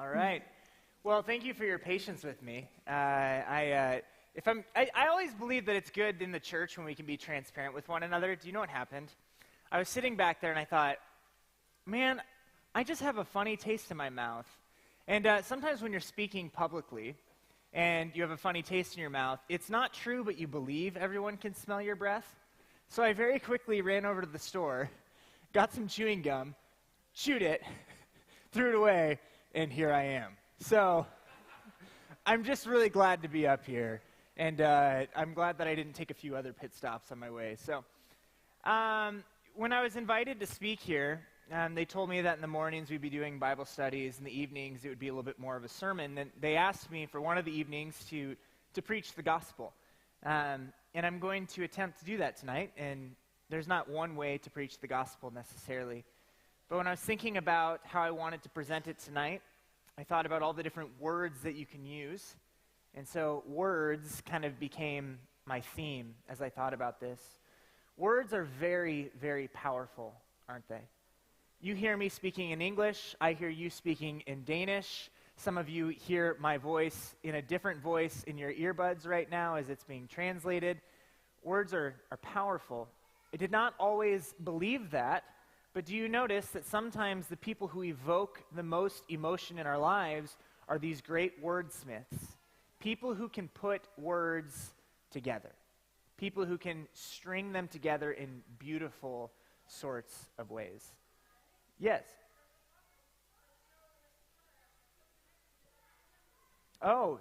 All right. Well, thank you for your patience with me. I always believe that it's good in the church when we can be transparent with one another. Do you know what happened? I was sitting back there and I thought, man, I just have a funny taste in my mouth. And sometimes when you're speaking publicly and you have a funny taste in your mouth, it's not true, but you believe everyone can smell your breath. So I very quickly ran over to the store, got some chewing gum, chewed it, threw it away, and here I am. So I'm just really glad to be up here, and I'm glad that I didn't take a few other pit stops on my way. So when I was invited to speak here, they told me that in the mornings we'd be doing Bible studies, in the evenings it would be a little bit more of a sermon. And they asked me for one of the evenings to preach the gospel. And I'm going to attempt to do that tonight, and there's not one way to preach the gospel necessarily. But when I was thinking about how I wanted to present it tonight, I thought about all the different words that you can use. And so words kind of became my theme as I thought about this. Words are very, very powerful, aren't they? You hear me speaking in English. I hear you speaking in Danish. Some of you hear my voice in a different voice in your earbuds right now as it's being translated. Words are powerful. I did not always believe that. But do you notice that sometimes the people who evoke the most emotion in our lives are these great wordsmiths? People who can put words together. People who can string them together in beautiful sorts of ways. Yes? Oh,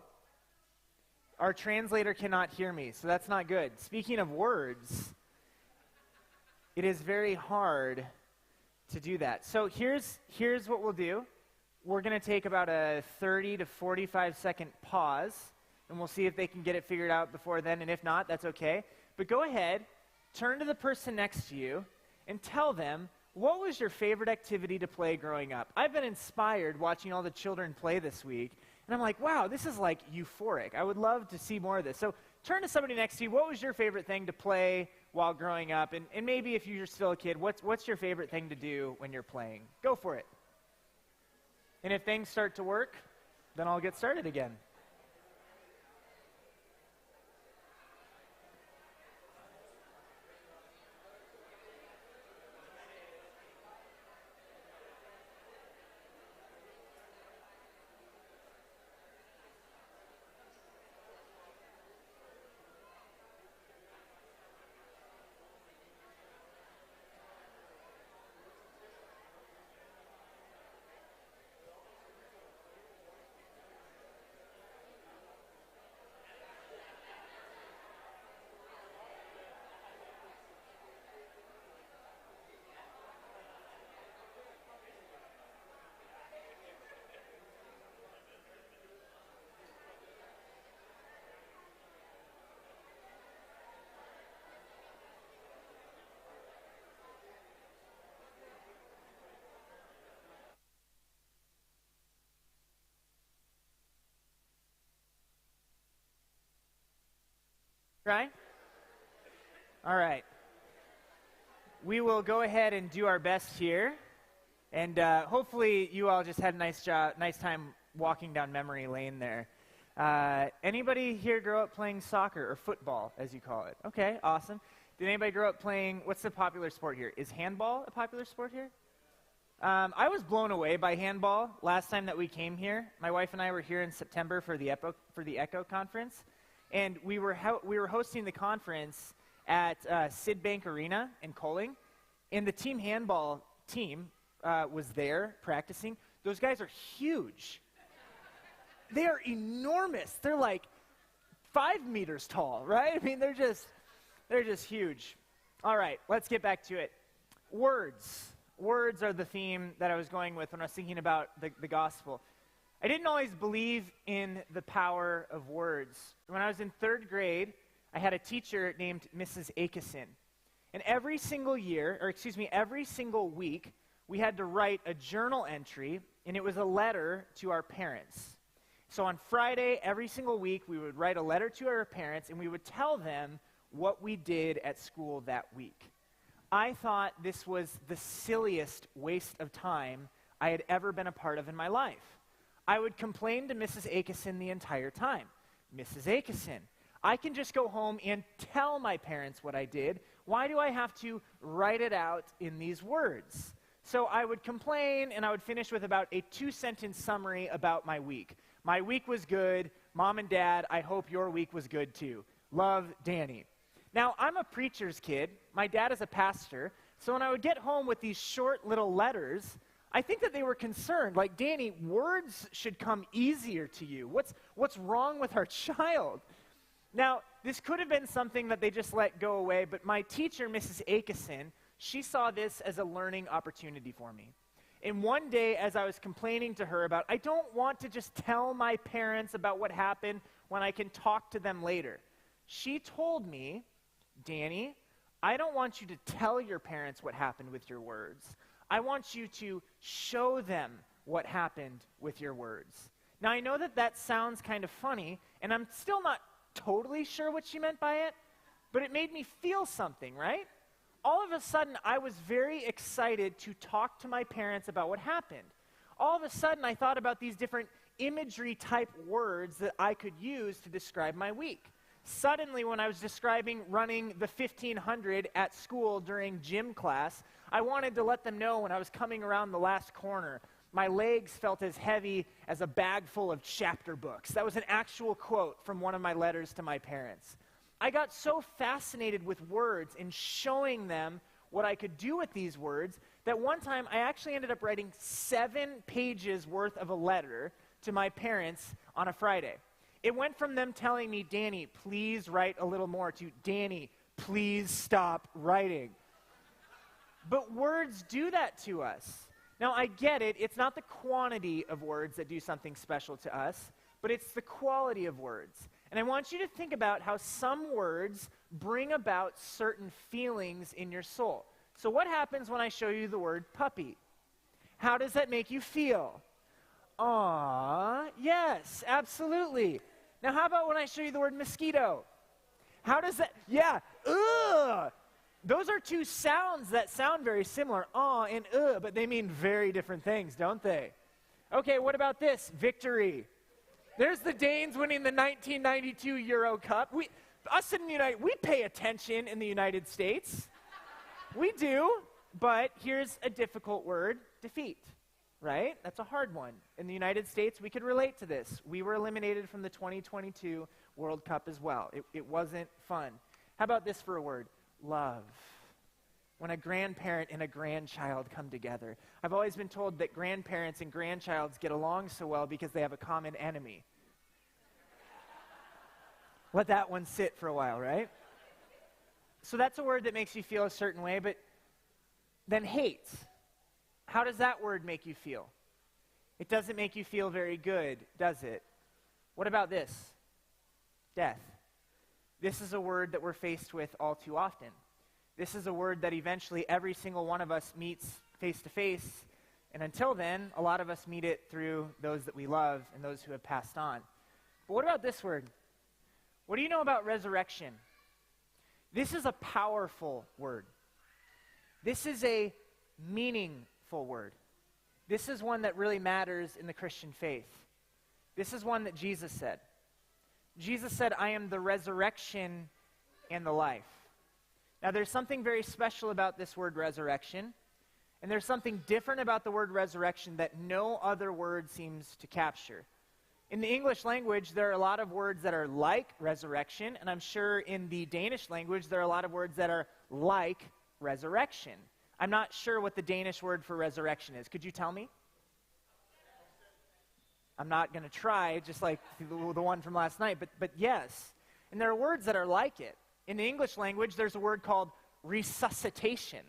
our translator cannot hear me, so that's not good. Speaking of words, it is very hard to do that. So here's what we'll do. We're going to take about a 30 to 45 second pause, and we'll see if they can get it figured out before then, and if not, that's okay. But go ahead, turn to the person next to you, and tell them, what was your favorite activity to play growing up? I've been inspired watching all the children play this week, and I'm like, wow, this is like euphoric. I would love to see more of this. So turn to somebody next to you. What was your favorite thing to play while growing up? And maybe if you're still a kid, what's your favorite thing to do when you're playing? Go for it. And if things start to work, then I'll get started again. Right? All right. We will go ahead and do our best here. And hopefully you all just had a nice time walking down memory lane there. Anybody here grow up playing soccer or football, as you call it? Okay, awesome. Did anybody grow up playing, what's the popular sport here? Is handball a popular sport here? I was blown away by handball last time that we came here. My wife and I were here in September for the Echo conference. And we were hosting the conference at Sid Bank Arena in Coling, and the team handball team was there practicing. Those guys are huge. They are enormous. They're like 5 meters tall, right? I mean, they're just huge. All right, let's get back to it. Words. Words are the theme that I was going with when I was thinking about the gospel. I didn't always believe in the power of words. When I was in 3rd grade, I had a teacher named Mrs. Akeson. And every single week, we had to write a journal entry, and it was a letter to our parents. So on Friday, every single week, we would write a letter to our parents, and we would tell them what we did at school that week. I thought this was the silliest waste of time I had ever been a part of in my life. I would complain to Mrs. Akeson the entire time. Mrs. Akeson, I can just go home and tell my parents what I did. Why do I have to write it out in these words? So I would complain, and I would finish with about a 2-sentence summary about my week. My week was good. Mom and Dad, I hope your week was good too. Love, Danny. Now, I'm a preacher's kid. My dad is a pastor. So when I would get home with these short little letters, I think that they were concerned. Like, Danny, words should come easier to you. What's wrong with our child? Now, this could have been something that they just let go away, but my teacher, Mrs. Akeson, she saw this as a learning opportunity for me. And one day, as I was complaining to her about, I don't want to just tell my parents about what happened when I can talk to them later, she told me, Danny, I don't want you to tell your parents what happened with your words. I want you to show them what happened with your words. Now, I know that that sounds kind of funny, and I'm still not totally sure what she meant by it, but it made me feel something, right? All of a sudden, I was very excited to talk to my parents about what happened. All of a sudden, I thought about these different imagery-type words that I could use to describe my week. Suddenly, when I was describing running the 1500 at school during gym class, I wanted to let them know when I was coming around the last corner, my legs felt as heavy as a bag full of chapter books. That was an actual quote from one of my letters to my parents. I got so fascinated with words and showing them what I could do with these words that one time I actually ended up writing 7 pages worth of a letter to my parents on a Friday. It went from them telling me, Danny, please write a little more, to Danny, please stop writing. But words do that to us. Now, I get it. It's not the quantity of words that do something special to us, but it's the quality of words. And I want you to think about how some words bring about certain feelings in your soul. So what happens when I show you the word puppy? How does that make you feel? Aw, yes, absolutely. Now, how about when I show you the word mosquito? How does that, yeah, ugh. Those are two sounds that sound very similar, aw and but they mean very different things, don't they? Okay, what about this? Victory. There's the Danes winning the 1992 Euro Cup. Us in the we pay attention in the United States. We do, but here's a difficult word, defeat, right? That's a hard one. In the United States, we could relate to this. We were eliminated from the 2022 World Cup as well. It wasn't fun. How about this for a word? Love. When a grandparent and a grandchild come together. I've always been told that grandparents and grandchilds get along so well because they have a common enemy. Let that one sit for a while, right? So that's a word that makes you feel a certain way, but then hate. How does that word make you feel? It doesn't make you feel very good, does it? What about this? Death. This is a word that we're faced with all too often. This is a word that eventually every single one of us meets face to face, and until then, a lot of us meet it through those that we love and those who have passed on. But what about this word? What do you know about resurrection? This is a powerful word. This is a meaningful word. This is one that really matters in the Christian faith. This is one that Jesus said. Jesus said, I am the resurrection and the life. Now, there's something very special about this word resurrection, and there's something different about the word resurrection that no other word seems to capture. In the English language, there are a lot of words that are like resurrection, and I'm sure in the Danish language, there are a lot of words that are like resurrection. I'm not sure what the Danish word for resurrection is. Could you tell me? I'm not going to try, just like the one from last night, but yes. And there are words that are like it. In the English language, there's a word called resuscitation.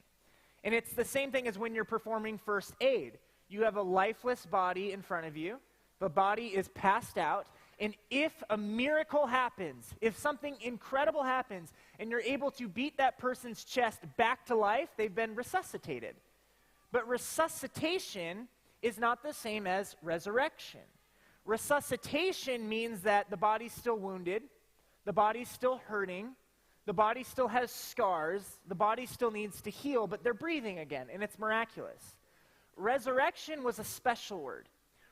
And it's the same thing as when you're performing first aid. You have a lifeless body in front of you. The body is passed out. And if a miracle happens, if something incredible happens, and you're able to beat that person's chest back to life, they've been resuscitated. But resuscitation is not the same as resurrection. Resuscitation means that the body's still wounded, the body's still hurting, the body still has scars, the body still needs to heal, but they're breathing again, and it's miraculous. Resurrection was a special word.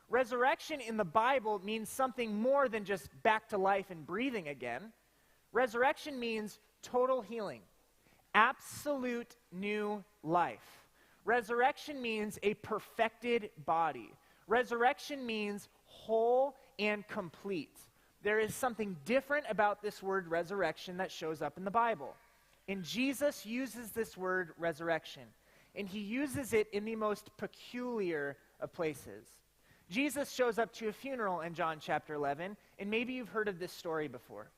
Resurrection in the Bible means something more than just back to life and breathing again. Resurrection means total healing, absolute new life. Resurrection means a perfected body. Resurrection means whole and complete. There is something different about this word resurrection that shows up in the Bible. And Jesus uses this word resurrection, and he uses it in the most peculiar of places. Jesus shows up to a funeral in John chapter 11, and maybe you've heard of this story before.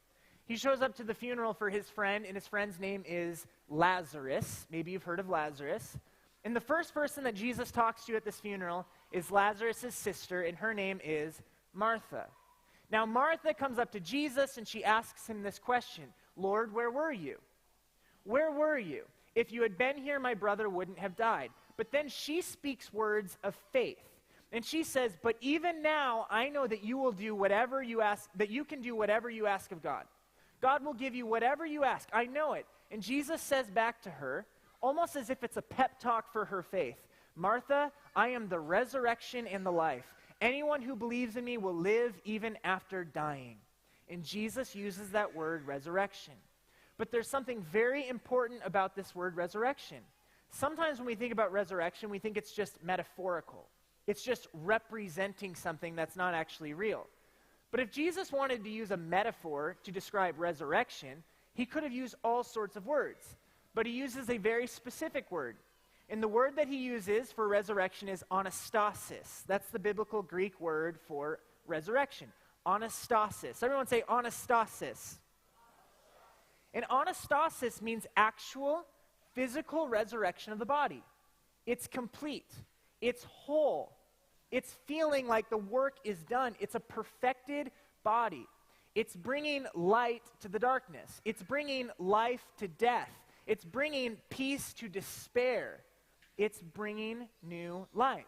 He shows up to the funeral for his friend, and his friend's name is Lazarus. Maybe you've heard of Lazarus. And the first person that Jesus talks to at this funeral is Lazarus' sister, and her name is Martha. Now, Martha comes up to Jesus, and she asks him this question, Lord, where were you? Where were you? If you had been here, my brother wouldn't have died. But then she speaks words of faith. And she says, but even now, I know that you will do whatever you ask, that you can do whatever you ask of God. God will give you whatever you ask. I know it. And Jesus says back to her, almost as if it's a pep talk for her faith, Martha, I am the resurrection and the life. Anyone who believes in me will live even after dying. And Jesus uses that word resurrection. But there's something very important about this word resurrection. Sometimes when we think about resurrection, we think it's just metaphorical. It's just representing something that's not actually real. But if Jesus wanted to use a metaphor to describe resurrection, he could have used all sorts of words. But he uses a very specific word. And the word that he uses for resurrection is anastasis. That's the biblical Greek word for resurrection. Anastasis. Everyone say anastasis. And anastasis means actual, physical resurrection of the body. It's complete. It's whole. It's feeling like the work is done. It's a perfected body. It's bringing light to the darkness. It's bringing life to death. It's bringing peace to despair. It's bringing new life.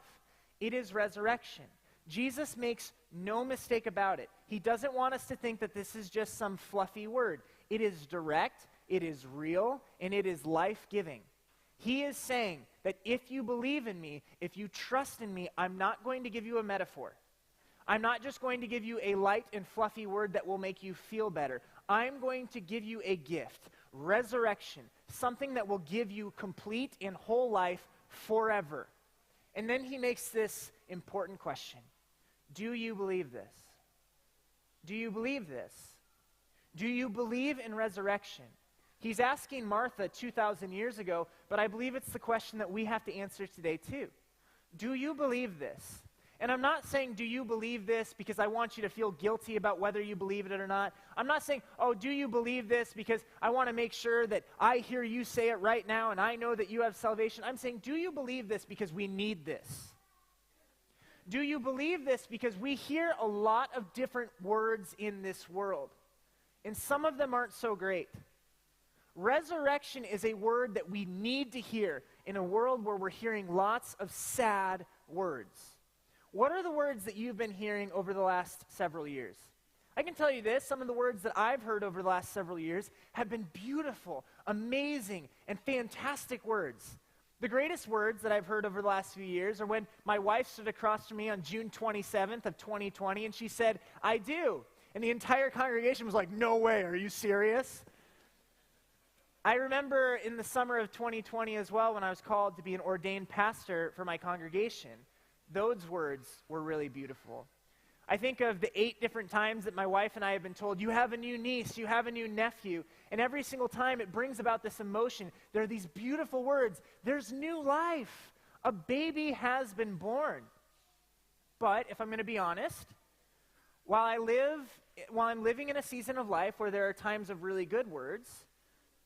It is resurrection. Jesus makes no mistake about it. He doesn't want us to think that this is just some fluffy word. It is direct, it is real, and it is life-giving. He is saying that if you believe in me, if you trust in me, I'm not going to give you a metaphor. I'm not just going to give you a light and fluffy word that will make you feel better. I'm going to give you a gift, resurrection, something that will give you complete and whole life forever. And then he makes this important question. Do you believe this? Do you believe this? Do you believe in resurrection? He's asking Martha 2,000 years ago, but I believe it's the question that we have to answer today too. Do you believe this? And I'm not saying, do you believe this because I want you to feel guilty about whether you believe it or not. I'm not saying, oh, do you believe this because I want to make sure that I hear you say it right now and I know that you have salvation. I'm saying, do you believe this because we need this? Do you believe this because we hear a lot of different words in this world, and some of them aren't so great. Resurrection is a word that we need to hear in a world where we're hearing lots of sad words. What are the words that you've been hearing over the last several years? I can tell you this, some of the words that I've heard over the last several years have been beautiful, amazing, and fantastic words. The greatest words that I've heard over the last few years are when my wife stood across from me on June 27th of 2020 and she said, I do. And the entire congregation was like, no way, are you serious? I remember in the summer of 2020 as well when I was called to be an ordained pastor for my congregation. Those words were really beautiful. I think of the 8 different times that my wife and I have been told, you have a new niece, you have a new nephew, and every single time it brings about this emotion. There are these beautiful words. There's new life. A baby has been born. But if I'm going to be honest, while I'm living in a season of life where there are times of really good words,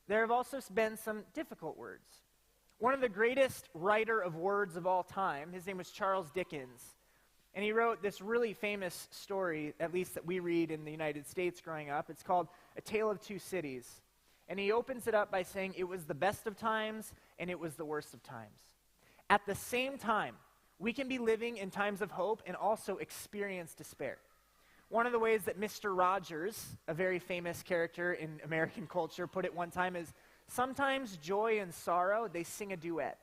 there have also been some difficult words. One of the greatest writer of words of all time, his name was Charles Dickens. And he wrote this really famous story, at least that we read in the United States growing up. It's called A Tale of Two Cities. And he opens it up by saying it was the best of times and it was the worst of times. At the same time, we can be living in times of hope and also experience despair. One of the ways that Mr. Rogers, a very famous character in American culture, put it one time is, sometimes joy and sorrow, they sing a duet.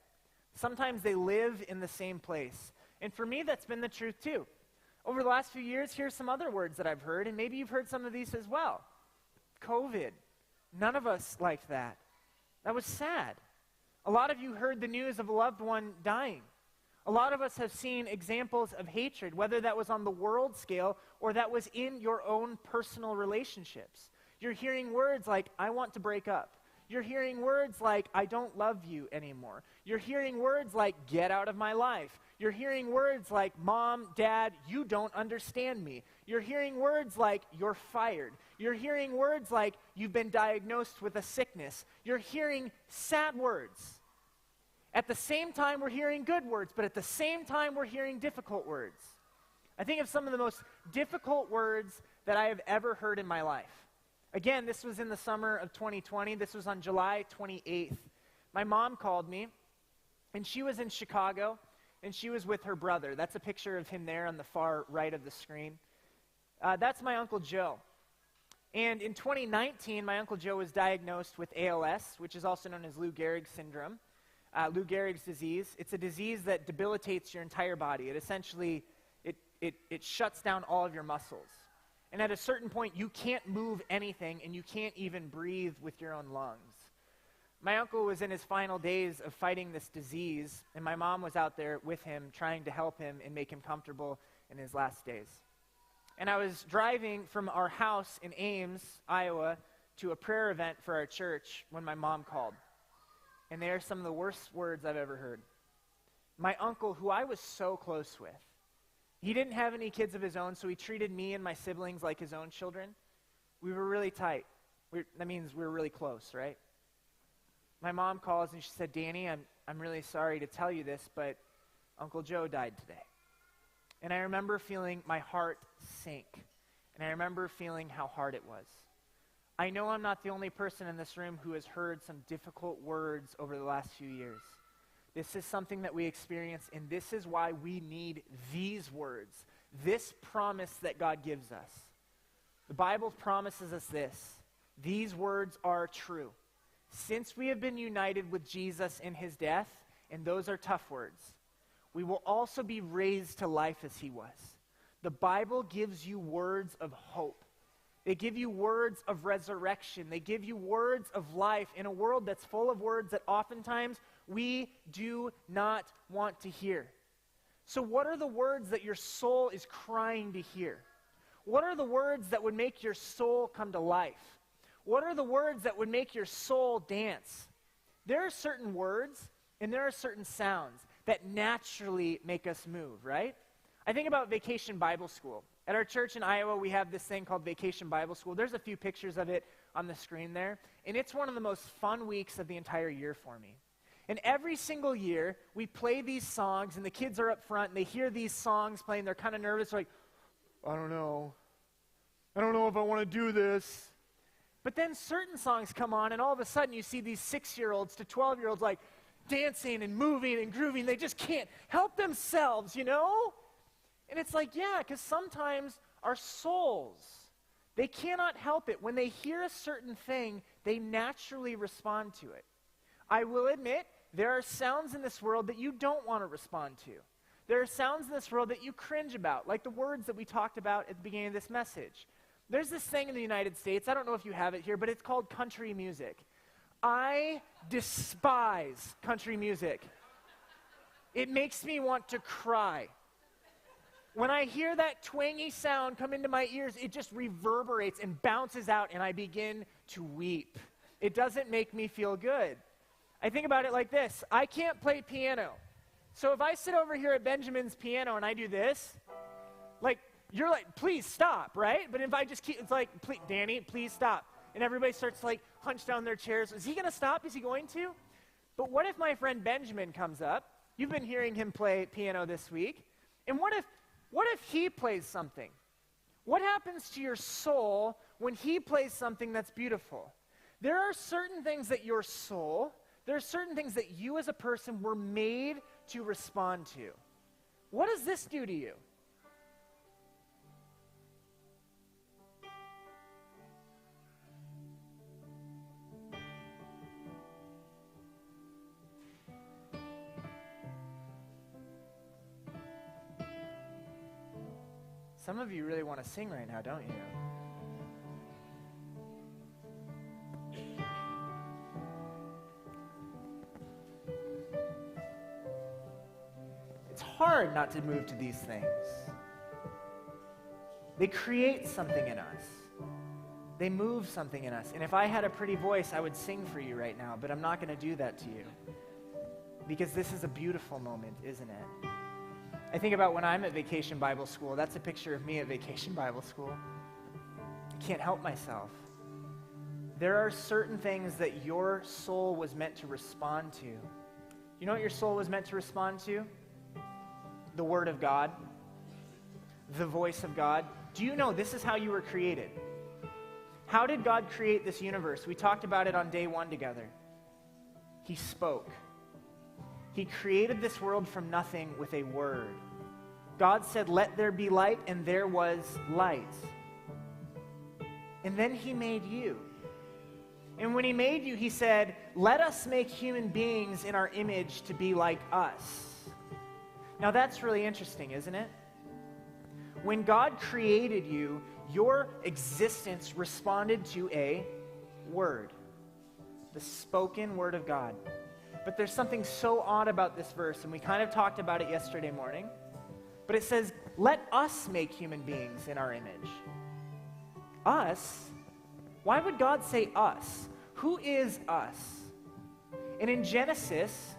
Sometimes they live in the same place. And for me, that's been the truth too. Over the last few years, here's some other words that I've heard, and maybe you've heard some of these as well. COVID. None of us liked that. That was sad. A lot of you heard the news of a loved one dying. A lot of us have seen examples of hatred, whether that was on the world scale or that was in your own personal relationships. You're hearing words like, I want to break up. You're hearing words like, I don't love you anymore. You're hearing words like, get out of my life. You're hearing words like, Mom, Dad, you don't understand me. You're hearing words like, you're fired. You're hearing words like, you've been diagnosed with a sickness. You're hearing sad words. At the same time, we're hearing good words, but at the same time, we're hearing difficult words. I think of some of the most difficult words that I have ever heard in my life. Again, this was in the summer of 2020. This was on July 28th. My mom called me, and she was in Chicago, and she was with her brother. That's a picture of him there on the far right of the screen. That's my Uncle Joe. And in 2019, my Uncle Joe was diagnosed with ALS, which is also known as Lou Gehrig's syndrome. Lou Gehrig's disease. It's a disease that debilitates your entire body. It essentially, it shuts down all of your muscles. And at a certain point, you can't move anything, and you can't even breathe with your own lungs. My uncle was in his final days of fighting this disease, and my mom was out there with him, trying to help him and make him comfortable in his last days. And I was driving from our house in Ames, Iowa, to a prayer event for our church when my mom called. And they are some of the worst words I've ever heard. My uncle, who I was so close with, he didn't have any kids of his own, so he treated me and my siblings like his own children. We were really tight. That means we were really close, right? My mom calls and she said, Danny, I'm really sorry to tell you this, but Uncle Joe died today. And I remember feeling my heart sink. And I remember feeling how hard it was. I know I'm not the only person in this room who has heard some difficult words over the last few years. This is something that we experience, and this is why we need these words, this promise that God gives us. The Bible promises us this. These words are true. Since we have been united with Jesus in his death, and those are tough words, we will also be raised to life as he was. The Bible gives you words of hope. They give you words of resurrection. They give you words of life in a world that's full of words that oftentimes we do not want to hear. So what are the words that your soul is crying to hear? What are the words that would make your soul come to life? What are the words that would make your soul dance? There are certain words and there are certain sounds that naturally make us move, right? I think about Vacation Bible School. At our church in Iowa, we have this thing called Vacation Bible School. There's a few pictures of it on the screen there, and it's one of the most fun weeks of the entire year for me. And every single year, we play these songs, and the kids are up front, and they hear these songs playing. They're kind of nervous. They're like, I don't know if I want to do this. But then certain songs come on, and all of a sudden you see these 6-year-olds to 12-year-olds like dancing and moving and grooving. They just can't help themselves, you know? And it's like, yeah, because sometimes our souls, they cannot help it. When they hear a certain thing, they naturally respond to it. I will admit, there are sounds in this world that you don't want to respond to. There are sounds in this world that you cringe about, like the words that we talked about at the beginning of this message. There's this thing in the United States, I don't know if you have it here, but it's called country music. I despise country music. It makes me want to cry. When I hear that twangy sound come into my ears, it just reverberates and bounces out, and I begin to weep. It doesn't make me feel good. I think about it like this. I can't play piano. So if I sit over here at Benjamin's piano and I do this, like, you're like, please stop, right? But if I just keep, it's like, please, Danny, please stop. And everybody starts to like hunch down their chairs. Is he going to stop? Is he going to? But what if my friend Benjamin comes up? You've been hearing him play piano this week. And what if he plays something? What happens to your soul when he plays something that's beautiful? There are certain things that your soul, there are certain things that you as a person were made to respond to. What does this do to you? Some of you really want to sing right now, don't you? It's hard not to move to these things. They create something in us. They move something in us. And if I had a pretty voice, I would sing for you right now, but I'm not going to do that to you. Because this is a beautiful moment, isn't it? I think about when I'm at Vacation Bible School. That's a picture of me at Vacation Bible School. I can't help myself. There are certain things that your soul was meant to respond to. You know what your soul was meant to respond to? The Word of God. The voice of God. Do you know this is how you were created? How did God create this universe? We talked about it on day one together. He spoke. He created this world from nothing with a word. God said, "Let there be light," and there was light. And then he made you. And when he made you, he said, "Let us make human beings in our image to be like us." Now that's really interesting, isn't it? When God created you, your existence responded to a word, the spoken word of God. But there's something so odd about this verse, and we kind of talked about it yesterday morning. But it says, "Let us make human beings in our image." Us? Why would God say us? Who is us? And in Genesis,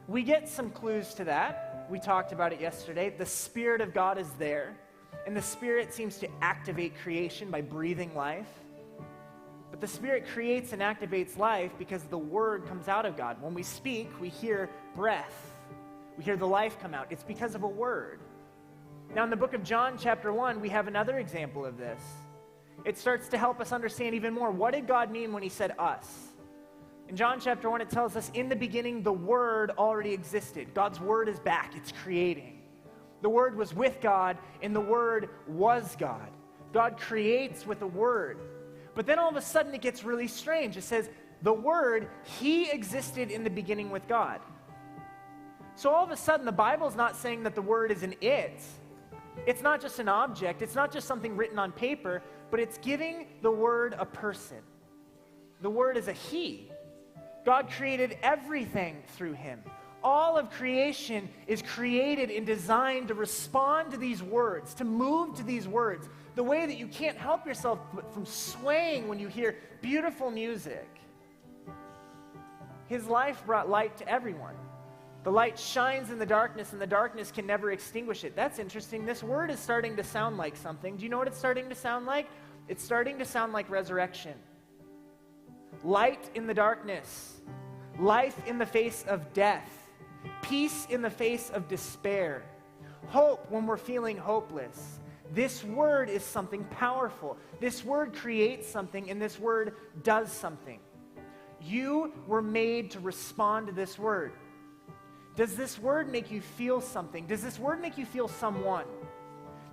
we get some clues to that. We talked about it yesterday. The Spirit of God is there, and the Spirit seems to activate creation by breathing life. But the Spirit creates and activates life because the Word comes out of God. When we speak, we hear breath. We hear the life come out. It's because of a word. Now in the book of John, chapter 1, we have another example of this. It starts to help us understand even more. What did God mean when he said us? In John chapter 1, it tells us, in the beginning, the Word already existed. God's Word is back. It's creating. The Word was with God, and the Word was God. God creates with a word. But then all of a sudden it gets really strange. It says, the Word, he existed in the beginning with God. So all of a sudden the Bible's not saying that the Word is an it. It's not just an object. It's not just something written on paper, but it's giving the Word a person. The Word is a he. God created everything through him. All of creation is created and designed to respond to these words, to move to these words, the way that you can't help yourself from swaying when you hear beautiful music. His life brought light to everyone. The light shines in the darkness, and the darkness can never extinguish it. That's interesting. This word is starting to sound like something. Do you know what it's starting to sound like? It's starting to sound like resurrection. Light in the darkness. Life in the face of death. Peace in the face of despair. Hope when we're feeling hopeless. This word is something powerful. This word creates something, and this word does something. You were made to respond to this word. Does this word make you feel something? Does this word make you feel someone?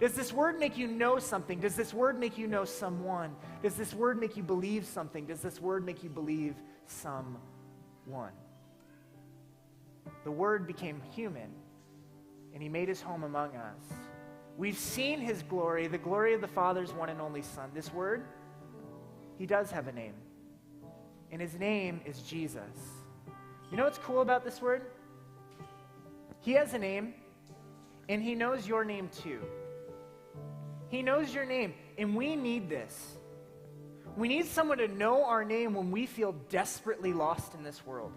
Does this word make you know something? Does this word make you know someone? Does this word make you believe something? Does this word make you believe someone? The Word became human, and he made his home among us. We've seen his glory, the glory of the Father's one and only Son. This Word, he does have a name, and his name is Jesus. You know what's cool about this Word? He has a name, and he knows your name too. He knows your name, and we need this. We need someone to know our name when we feel desperately lost in this world.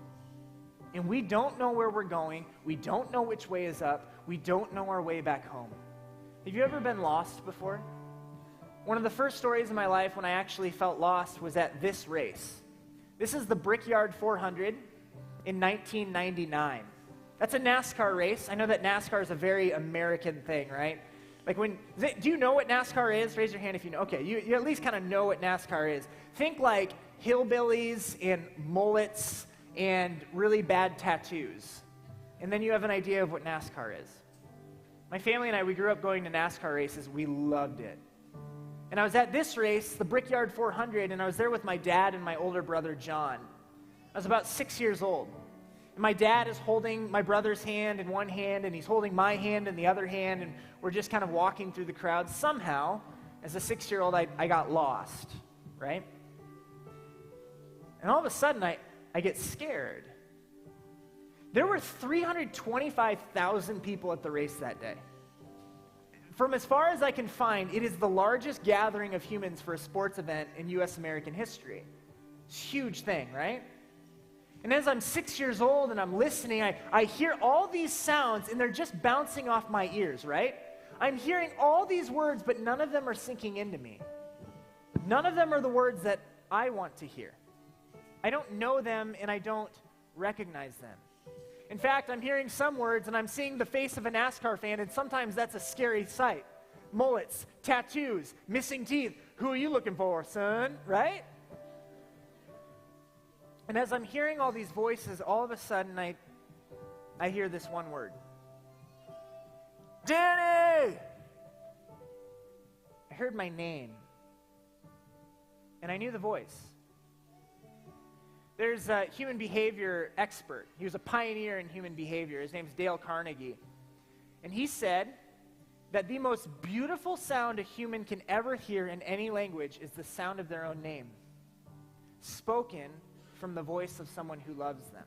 And we don't know where we're going. We don't know which way is up. We don't know our way back home. Have you ever been lost before? One of the first stories in my life when I actually felt lost was at this race. This is the Brickyard 400 in 1999. That's a NASCAR race. I know that NASCAR is a very American thing, right? Like do you know what NASCAR is? Raise your hand if you know. Okay, you at least kind of know what NASCAR is. Think like hillbillies and mullets and really bad tattoos. And then you have an idea of what NASCAR is. My family and I, we grew up going to NASCAR races. We loved it. And I was at this race, the Brickyard 400, and I was there with my dad and my older brother, John. I was about 6 years old. And my dad is holding my brother's hand in one hand, and he's holding my hand in the other hand, and we're just kind of walking through the crowd. Somehow, as a 6-year-old, I got lost, right? And all of a sudden, I get scared. There were 325,000 people at the race that day. From as far as I can find, it is the largest gathering of humans for a sports event in U.S. American history. It's a huge thing, right? And as I'm 6 years old and I'm listening, I hear all these sounds, and they're just bouncing off my ears, right? I'm hearing all these words, but none of them are sinking into me. None of them are the words that I want to hear. I don't know them, and I don't recognize them. In fact, I'm hearing some words, and I'm seeing the face of a NASCAR fan, and sometimes that's a scary sight. Mullets, tattoos, missing teeth. Who are you looking for, son? Right? And as I'm hearing all these voices, all of a sudden, I hear this one word. Danny! I heard my name, and I knew the voice. There's a human behavior expert. He was a pioneer in human behavior. His name's Dale Carnegie. And he said that the most beautiful sound a human can ever hear in any language is the sound of their own name, spoken from the voice of someone who loves them.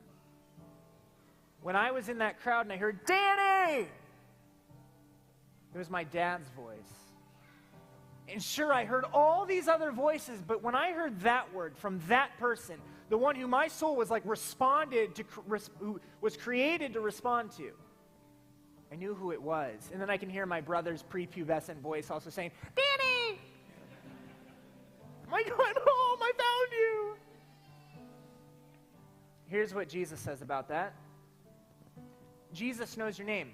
When I was in that crowd and I heard, Danny! It was my dad's voice. And sure, I heard all these other voices, but when I heard that word from that person, the one who my soul was like who was created to respond to, I knew who it was. And then I can hear my brother's prepubescent voice also saying, Danny! Am I going home? I found you! Here's what Jesus says about that. Jesus knows your name.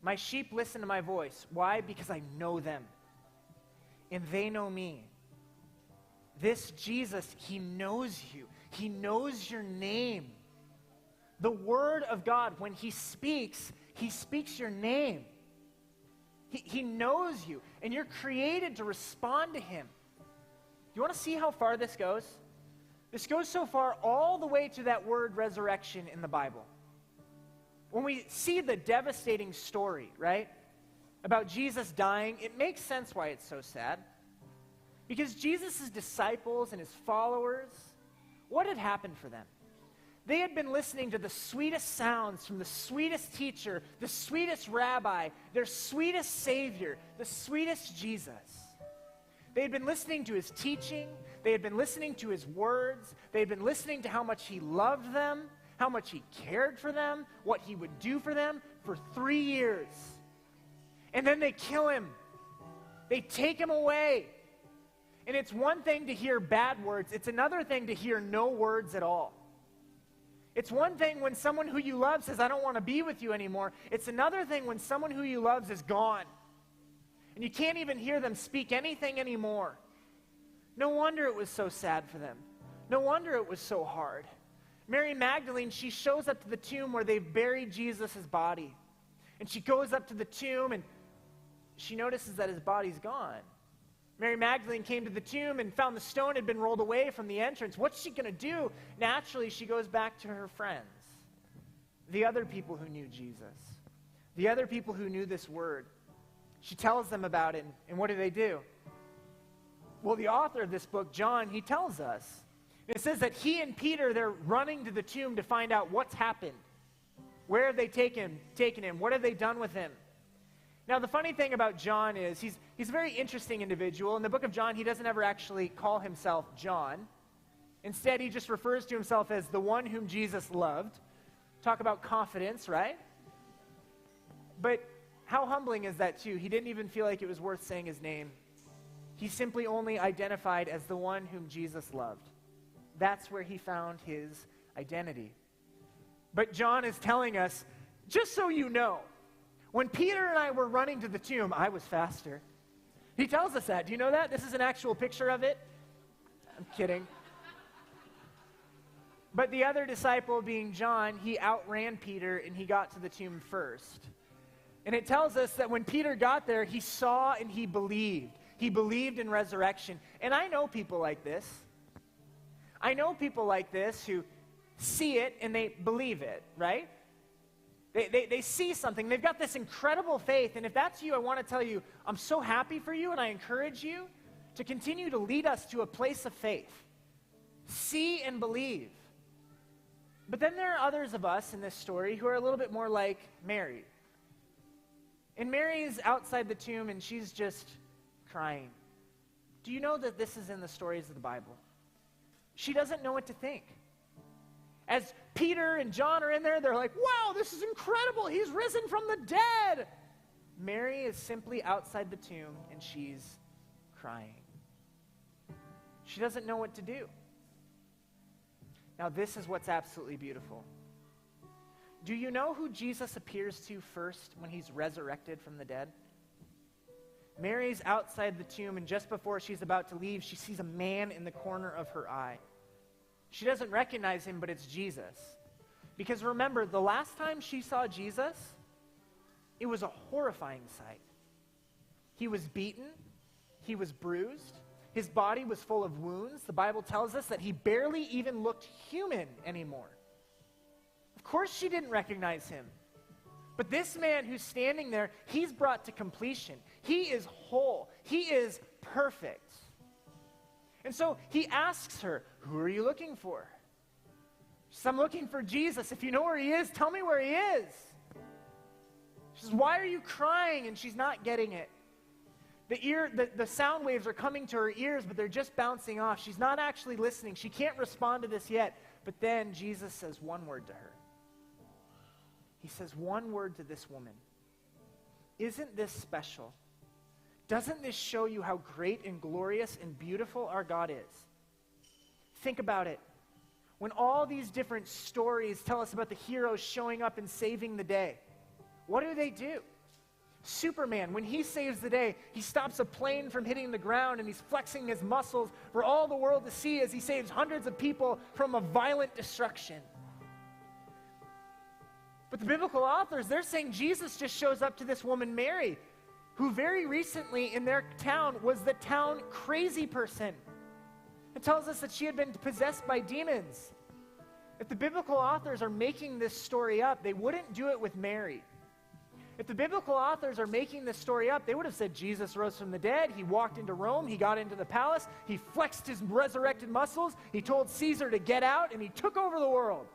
My sheep listen to my voice. Why? Because I know them. And they know me. This Jesus, he knows you. He knows your name. The Word of God, when he speaks your name. He knows you, and you're created to respond to him. Do you want to see how far this goes? This goes so far all the way to that word resurrection in the Bible. When we see the devastating story, right, about Jesus dying, it makes sense why it's so sad. Because Jesus' disciples and his followers, what had happened for them? They had been listening to the sweetest sounds from the sweetest teacher, the sweetest rabbi, their sweetest Savior, the sweetest Jesus. They had been listening to his teaching. They had been listening to his words. They had been listening to how much he loved them, how much he cared for them, what he would do for them for 3 years. And then they kill him. They take him away. And it's one thing to hear bad words. It's another thing to hear no words at all. It's one thing when someone who you love says, I don't want to be with you anymore. It's another thing when someone who you love is gone. And you can't even hear them speak anything anymore. No wonder it was so sad for them. No wonder it was so hard. Mary Magdalene, she shows up to the tomb where they've buried Jesus' body. And she goes up to the tomb and she notices that his body's gone. Mary Magdalene came to the tomb and found the stone had been rolled away from the entrance. What's she going to do? Naturally, she goes back to her friends, the other people who knew Jesus, the other people who knew this word. She tells them about it, and what do? Well, the author of this book, John, he tells us. It says that he and Peter, they're running to the tomb to find out what's happened. Where have they taken him? What have they done with him? Now, the funny thing about John is he's a very interesting individual. In the book of John, he doesn't ever actually call himself John. Instead, he just refers to himself as the one whom Jesus loved. Talk about confidence, right? But how humbling is that, too? He didn't even feel like it was worth saying his name. He simply only identified as the one whom Jesus loved. That's where he found his identity. But John is telling us, just so you know, when Peter and I were running to the tomb, I was faster. He tells us that. Do you know that? This is an actual picture of it. I'm kidding. But the other disciple, being John, he outran Peter and he got to the tomb first. And it tells us that when Peter got there, he saw and he believed. He believed in resurrection. And I know people like this. I know people like this who see it and they believe it, right? They see something. They've got this incredible faith. And if that's you, I want to tell you, I'm so happy for you, and I encourage you to continue to lead us to a place of faith. See and believe. But then there are others of us in this story who are a little bit more like Mary. And Mary is outside the tomb, and she's just crying. Do you know that this is in the stories of the Bible? She doesn't know what to think. As Peter and John are in there, they're like, wow, this is incredible. He's risen from the dead. Mary is simply outside the tomb, and she's crying. She doesn't know what to do. Now, this is what's absolutely beautiful. Do you know who Jesus appears to first when he's resurrected from the dead? Mary's outside the tomb, and just before she's about to leave, she sees a man in the corner of her eye. She doesn't recognize him, but it's Jesus. Because remember, the last time she saw Jesus, it was a horrifying sight. He was beaten. He was bruised. His body was full of wounds. The Bible tells us that he barely even looked human anymore. Of course she didn't recognize him. But this man who's standing there, he's brought to completion. He is whole. He is perfect. And so he asks her, who are you looking for? She says, I'm looking for Jesus. If you know where he is, tell me where he is. She says, why are you crying? And she's not getting it. The sound waves are coming to her ears, but they're just bouncing off. She's not actually listening. She can't respond to this yet. But then Jesus says one word to her. He says one word to this woman. Isn't this special? Doesn't this show you how great and glorious and beautiful our God is? Think about it. When all these different stories tell us about the heroes showing up and saving the day, what do? Superman, when he saves the day, he stops a plane from hitting the ground and he's flexing his muscles for all the world to see as he saves hundreds of people from a violent destruction. But the biblical authors, they're saying Jesus just shows up to this woman, Mary, who very recently in their town was the town crazy person. It tells us that she had been possessed by demons. If the biblical authors are making this story up, they wouldn't do it with Mary. If the biblical authors are making this story up, they would have said Jesus rose from the dead, he walked into Rome, he got into the palace, he flexed his resurrected muscles, he told Caesar to get out, and he took over the world.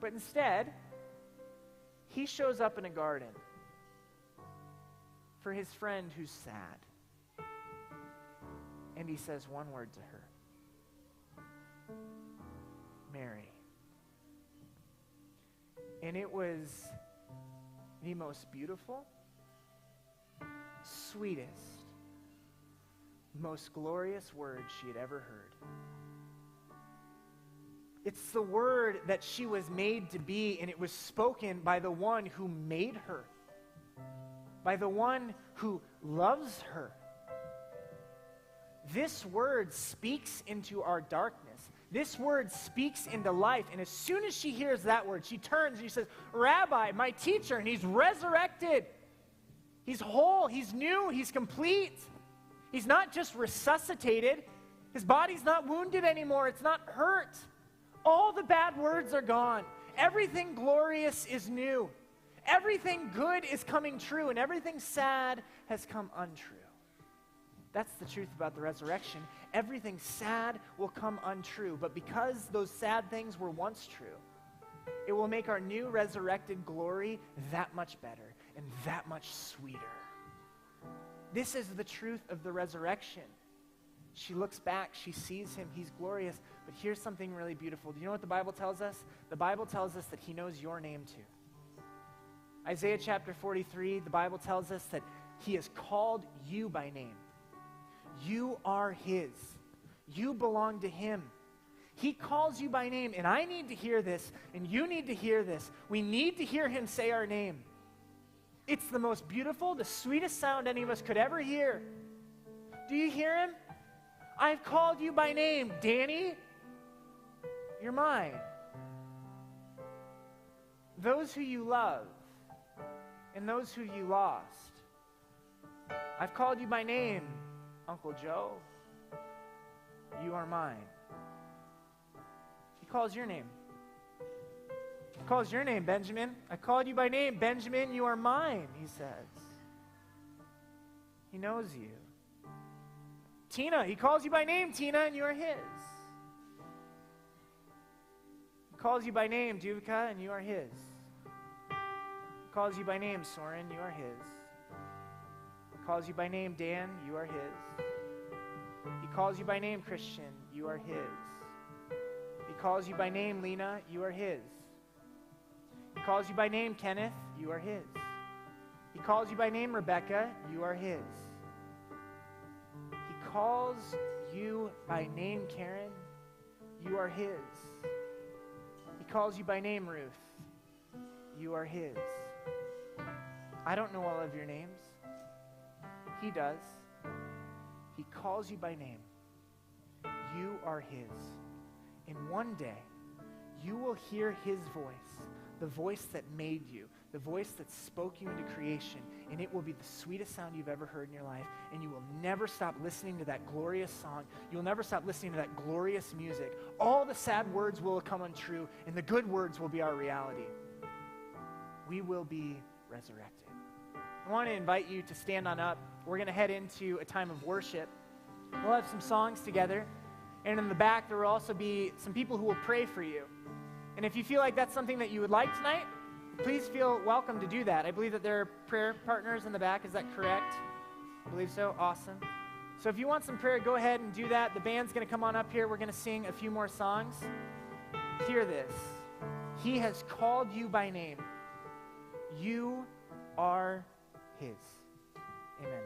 But instead, he shows up in a garden for his friend who's sad. And he says one word to her. Mary. And it was the most beautiful, sweetest, most glorious word she had ever heard. It's the word that she was made to be, and it was spoken by the one who made her, by the one who loves her. This word speaks into our darkness. This word speaks into life. And as soon as she hears that word, she turns and she says, Rabbi, my teacher, and he's resurrected. He's whole, he's new, he's complete. He's not just resuscitated. His body's not wounded anymore. It's not hurt. All the bad words are gone. Everything glorious is new. Everything good is coming true, and everything sad has come untrue. That's the truth about the resurrection. Everything sad will come untrue, but because those sad things were once true, it will make our new resurrected glory that much better and that much sweeter. This is the truth of the resurrection. She looks back, she sees him, he's glorious, but here's something really beautiful. Do you know what the Bible tells us? The Bible tells us that he knows your name too. Isaiah chapter 43, the Bible tells us that he has called you by name. You are his. You belong to him. He calls you by name, and I need to hear this, and you need to hear this. We need to hear him say our name. It's the most beautiful, the sweetest sound any of us could ever hear. Do you hear him? I've called you by name, Danny. You're mine. Those who you love and those who you lost. I've called you by name, Uncle Joe. You are mine. He He calls your name. He calls your name, Benjamin. I called you by name. Benjamin, you are mine, he says. He knows you. Tina, he calls you by name, Tina, and you are his. He calls you by name, Duvika, and you are his. He calls you by name, Soren, you are his. He calls you by name, Dan, you are his. He calls you by name, Christian, you are his. He calls you by name, Lena, you are his. He calls you by name, Kenneth, you are his. He calls you by name, Rebecca, you are his. He calls you by name, Karen, you are his. He calls you by name, Ruth, you are his. I don't know all of your names. He does. He calls you by name. You are his. And one day, you will hear his voice, the voice that made you, the voice that spoke you into creation, and it will be the sweetest sound you've ever heard in your life, and you will never stop listening to that glorious song. You'll never stop listening to that glorious music. All the sad words will come untrue, and the good words will be our reality. We will be resurrected. I want to invite you to stand on up. We're going to head into a time of worship. We'll have some songs together, and in the back there will also be some people who will pray for you. And if you feel like that's something that you would like tonight, please feel welcome to do that. I believe that there are prayer partners in the back. Is that correct? I believe so. Awesome. So if you want some prayer, go ahead and do that. The band's going to come on up here. We're going to sing a few more songs. Hear this. He has called you by name. You are his. Amen.